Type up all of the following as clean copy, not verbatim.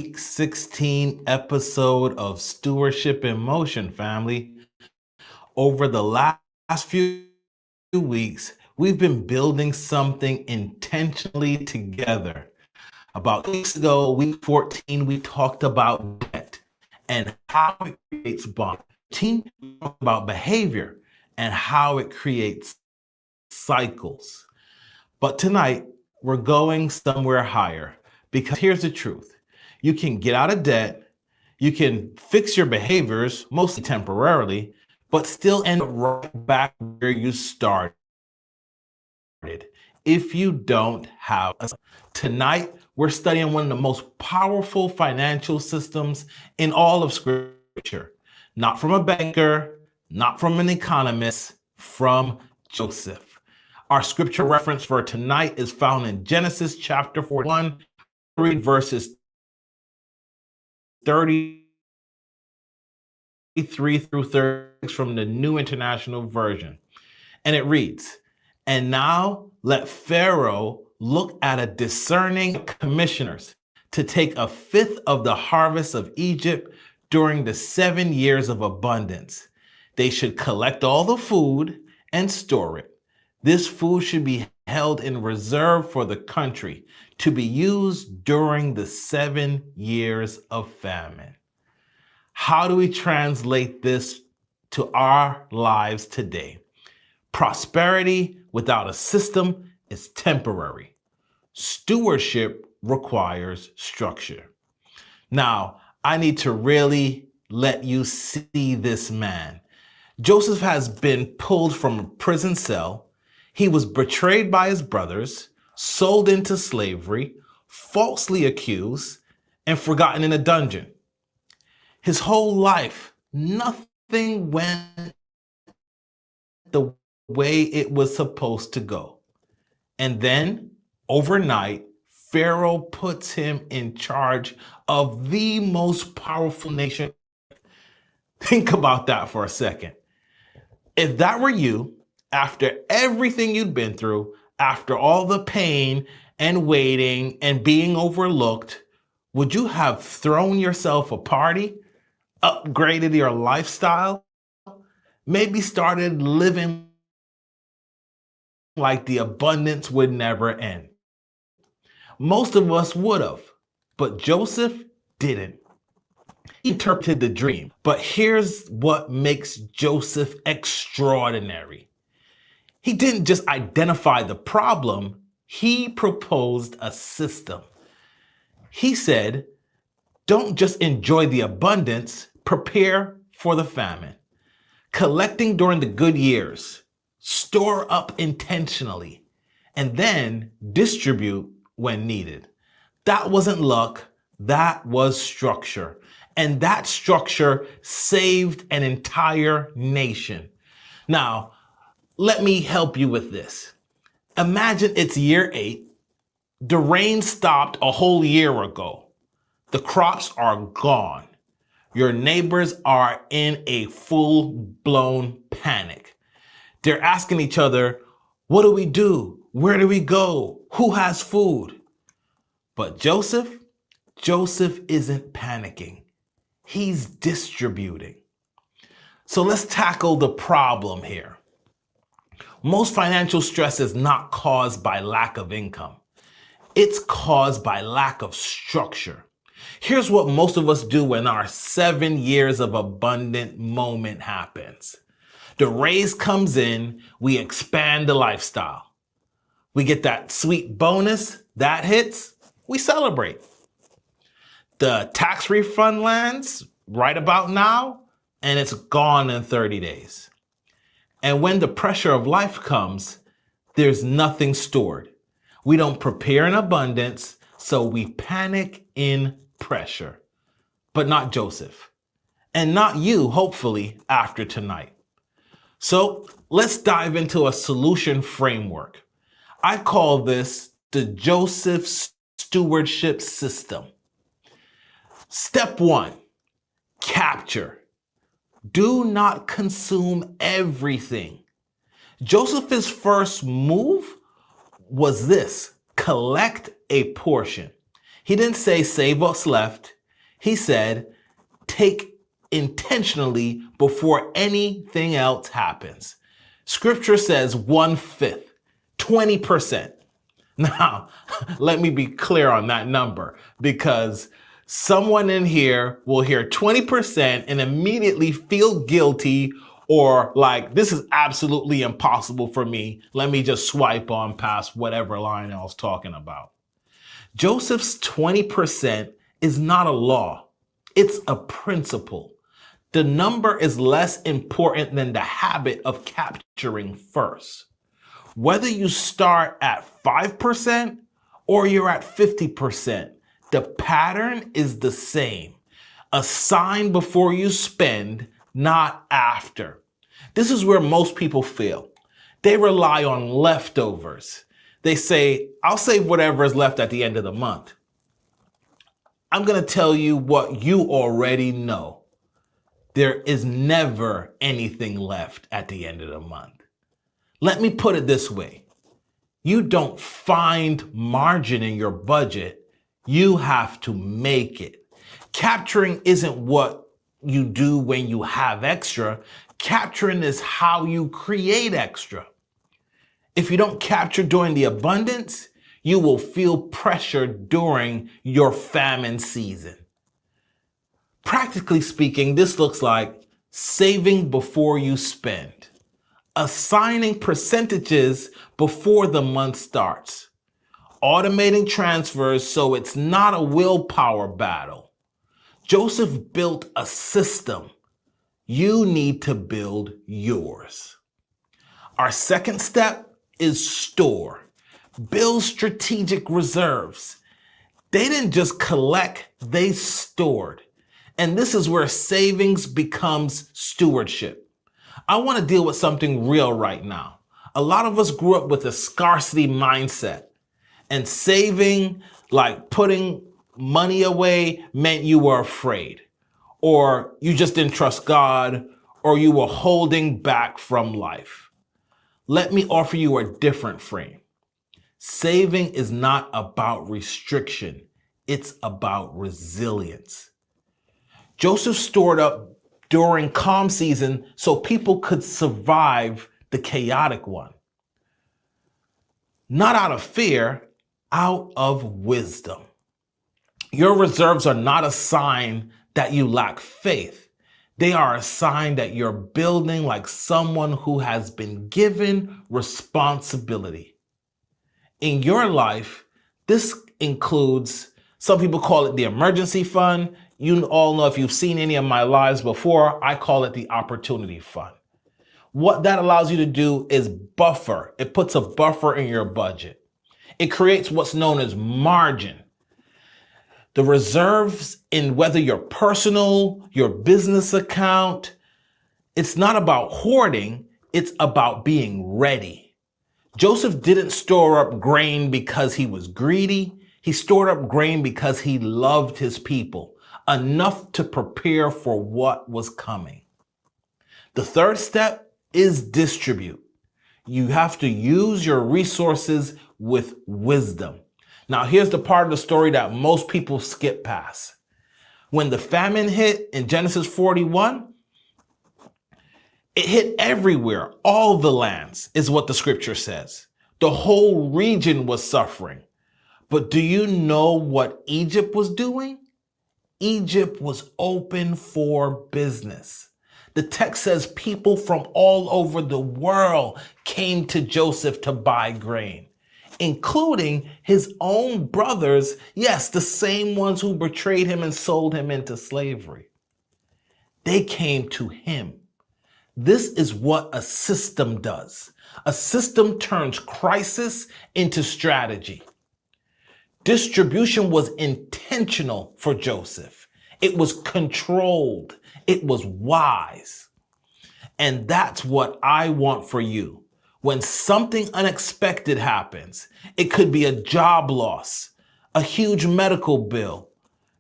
week 16 episode of Stewardship in Motion, family. Over the last few weeks, we've been building something intentionally together. About weeks ago, week 14, we talked about debt and how it creates bond. We talked about behavior and how it creates cycles. But tonight, we're going somewhere higher because here's the truth. You can get out of debt, you can fix your behaviors, mostly temporarily, but still end up right back where you started if you don't have a. Tonight, we're studying one of the most powerful financial systems in all of Scripture. Not from a banker, not from an economist, from Joseph. Our scripture reference for tonight is found in Genesis chapter 41. Read verses 33 through 36 from the New International Version. And it reads, "And now let Pharaoh look at a discerning commissioners to take a fifth of the harvest of Egypt during the 7 years of abundance. They should collect all the food and store it. This food should be held in reserve for the country to be used during the 7 years of famine." How do we translate this to our lives today? Prosperity without a system is temporary. Stewardship requires structure. Now, I need to really let you see this man. Joseph has been pulled from a prison cell. He was betrayed by his brothers, sold into slavery, falsely accused, and forgotten in a dungeon. His whole life, nothing went the way it was supposed to go. And then, overnight, Pharaoh puts him in charge of the most powerful nation. Think about that for a second. If that were you, after everything you'd been through, after all the pain and waiting and being overlooked, would you have thrown yourself a party, upgraded your lifestyle, maybe started living like the abundance would never end? Most of us would have, but Joseph didn't. He interpreted the dream. But here's what makes Joseph extraordinary. He didn't just identify the problem, he proposed a system. He said, don't just enjoy the abundance, prepare for the famine. Collecting during the good years, store up intentionally, and then distribute when needed. That wasn't luck, that was structure. And that structure saved an entire nation. Now, let me help you with this. Imagine it's year 8. The rain stopped a whole year ago. The crops are gone. Your neighbors are in a full-blown panic. They're asking each other, what do we do? Where do we go? Who has food? But Joseph isn't panicking. He's distributing. So let's tackle the problem here. Most financial stress is not caused by lack of income. It's caused by lack of structure. Here's what most of us do when our 7 years of abundant moment happens. The raise comes in, we expand the lifestyle. We get that sweet bonus, that hits, we celebrate. The tax refund lands right about now, and it's gone in 30 days. And when the pressure of life comes, there's nothing stored. We don't prepare in abundance, so we panic in pressure. But not Joseph. And not you, hopefully, after tonight. So let's dive into a solution framework. I call this the Joseph Stewardship System. Step 1, capture. Do not consume everything. Joseph's first move was this: collect a portion. He didn't say save what's left. He said take intentionally before anything else happens. Scripture says 1/5, 20%. Now, let me be clear on that number, because someone in here will hear 20% and immediately feel guilty, or like, this is absolutely impossible for me. Let me just swipe on past whatever line I was talking about. Joseph's 20% is not a law. It's a principle. The number is less important than the habit of capturing first. Whether you start at 5% or you're at 50%, the pattern is the same. Assign before you spend, not after. This is where most people fail. They rely on leftovers. They say, I'll save whatever is left at the end of the month. I'm going to tell you what you already know. There is never anything left at the end of the month. Let me put it this way. You don't find margin in your budget. You have to make it. Capturing isn't what you do when you have extra. Capturing is how you create extra. If you don't capture during the abundance, you will feel pressure during your famine season. Practically speaking, this looks like saving before you spend. Assigning percentages before the month starts. Automating transfers so it's not a willpower battle. Joseph built a system. You need to build yours. Our second step is store. Build strategic reserves. They didn't just collect, they stored. And this is where savings becomes stewardship. I want to deal with something real right now. A lot of us grew up with a scarcity mindset, and saving, like putting money away, meant you were afraid, or you just didn't trust God, or you were holding back from life. Let me offer you a different frame. Saving is not about restriction. It's about resilience. Joseph stored up during calm season so people could survive the chaotic one. Not out of fear, out of wisdom. Your reserves are not a sign that you lack faith. They are a sign that you're building like someone who has been given responsibility. In your life, this includes, some people call it the emergency fund. You all know, if you've seen any of my lives before, I call it the opportunity fund. What that allows you to do is buffer. It puts a buffer in your budget. It creates what's known as margin. The reserves in whether your personal, your business account, it's not about hoarding, it's about being ready. Joseph didn't store up grain because he was greedy. He stored up grain because he loved his people, enough to prepare for what was coming. The third step is distribute. You have to use your resources with wisdom. Now, here's the part of the story that most people skip past. When the famine hit in Genesis 41, it hit everywhere. All the lands is what the scripture says. The whole region was suffering. But do you know what Egypt was doing? Egypt was open for business. The text says people from all over the world came to Joseph to buy grain, including his own brothers. Yes, the same ones who betrayed him and sold him into slavery. They came to him. This is what a system does. A system turns crisis into strategy. Distribution was intentional for Joseph. It was controlled. It was wise. And that's what I want for you. When something unexpected happens, it could be a job loss, a huge medical bill.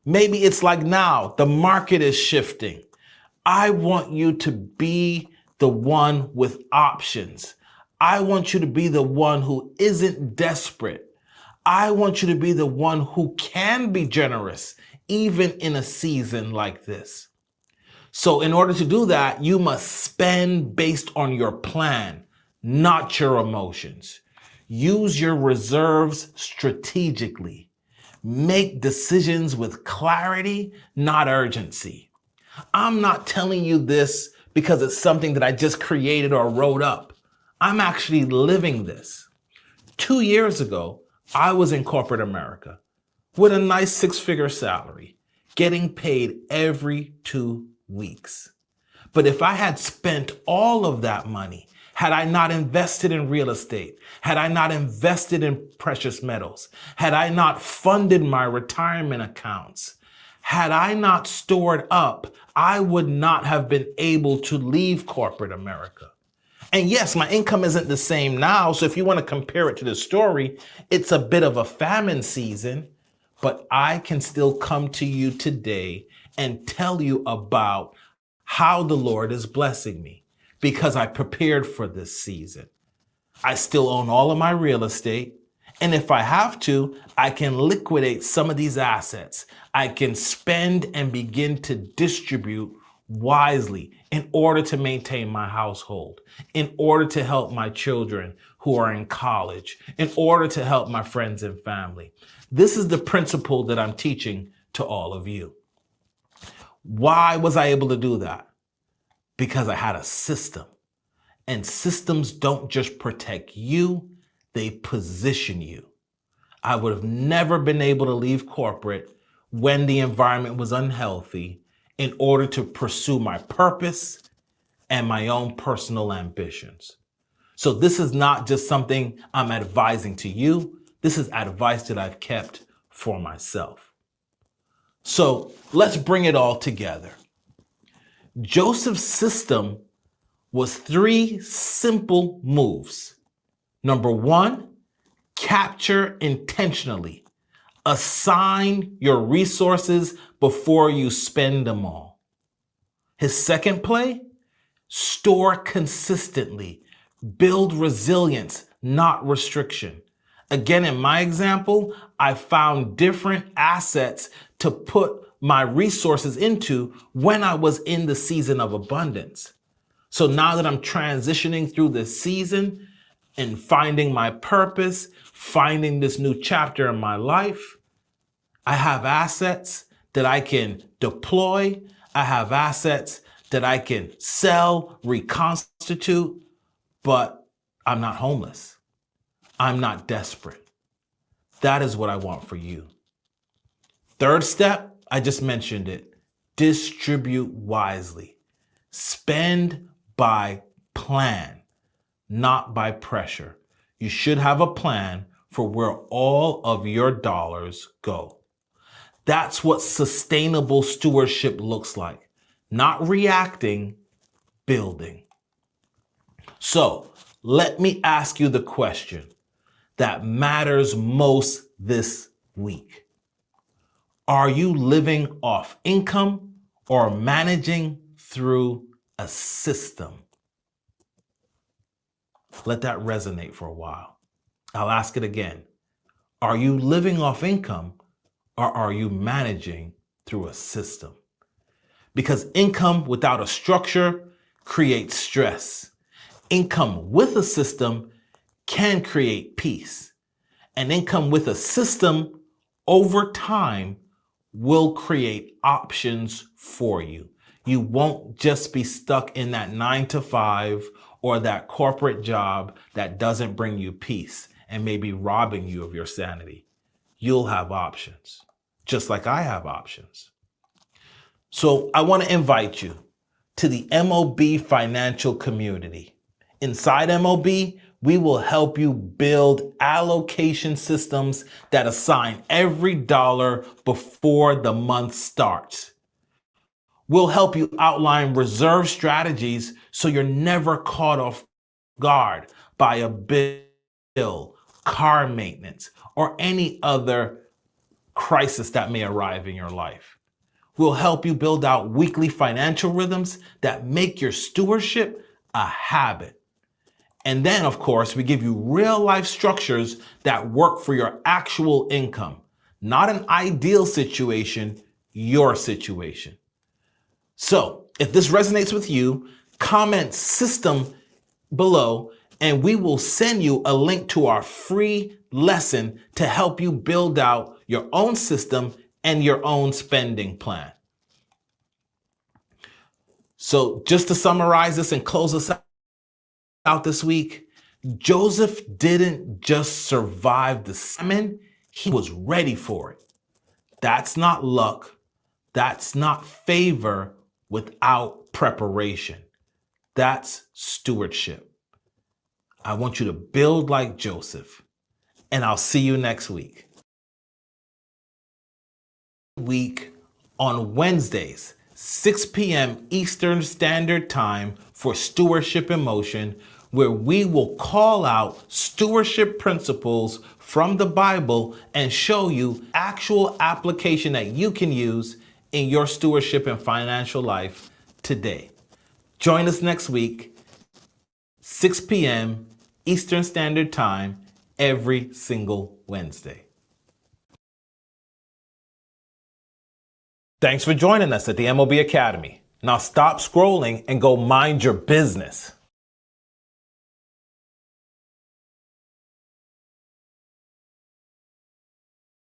Maybe it's like now, the market is shifting. I want you to be the one with options. I want you to be the one who isn't desperate. I want you to be the one who can be generous, even in a season like this. So in order to do that, you must spend based on your plan, not your emotions. Use your reserves strategically. Make decisions with clarity, not urgency. I'm not telling you this because it's something that I just created or wrote up. I'm actually living this. 2 years ago, I was in corporate America with a nice 6-figure salary, getting paid every 2 weeks. But if I had spent all of that money, had I not invested in real estate, had I not invested in precious metals, had I not funded my retirement accounts, had I not stored up, I would not have been able to leave corporate America. And yes, my income isn't the same now. So if you want to compare it to the story, it's a bit of a famine season, but I can still come to you today and tell you about how the Lord is blessing me because I prepared for this season. I still own all of my real estate. And if I have to, I can liquidate some of these assets. I can spend and begin to distribute wisely in order to maintain my household, in order to help my children who are in college, in order to help my friends and family. This is the principle that I'm teaching to all of you. Why was I able to do that? Because I had a system. And systems don't just protect you, they position you. I would have never been able to leave corporate when the environment was unhealthy in order to pursue my purpose and my own personal ambitions. So this is not just something I'm advising to you. This is advice that I've kept for myself. So let's bring it all together. Joseph's system was 3 simple moves. Number 1, capture intentionally. Assign your resources before you spend them all. His second play, store consistently. Build resilience, not restriction. Again, in my example, I found different assets to put my resources into when I was in the season of abundance. So now that I'm transitioning through this season and finding my purpose, finding this new chapter in my life, I have assets that I can deploy. I have assets that I can sell, reconstitute, but I'm not homeless. I'm not desperate. That is what I want for you. Third step, I just mentioned it. Distribute wisely. Spend by plan, not by pressure. You should have a plan for where all of your dollars go. That's what sustainable stewardship looks like. Not reacting, building. So let me ask you the question that matters most this week. Are you living off income or managing through a system? Let that resonate for a while. I'll ask it again. Are you living off income or are you managing through a system? Because income without a structure creates stress. Income with a system can create peace. And income with a system over time will create options for you. You won't just be stuck in that 9-to-5 or that corporate job that doesn't bring you peace and may be robbing you of your sanity. You'll have options, just like I have options. So I want to invite you to the MOB financial community. Inside MOB, we will help you build allocation systems that assign every dollar before the month starts. We'll help you outline reserve strategies so you're never caught off guard by a bill, car maintenance, or any other crisis that may arrive in your life. We'll help you build out weekly financial rhythms that make your stewardship a habit. And then, of course, we give you real life structures that work for your actual income, not an ideal situation, your situation. So if this resonates with you, comment system below and we will send you a link to our free lesson to help you build out your own system and your own spending plan. So just to summarize this and close us out this week, Joseph didn't just survive the famine, he was ready for it. That's not luck. That's not favor without preparation. That's stewardship. I want you to build like Joseph, and I'll see you next week. On Wednesdays, 6 p.m. Eastern Standard Time for Stewardship in Motion, where we will call out stewardship principles from the Bible and show you actual application that you can use in your stewardship and financial life today. Join us next week, 6 p.m. Eastern Standard Time, every single Wednesday. Thanks for joining us at the MOB Academy. Now stop scrolling and go mind your business.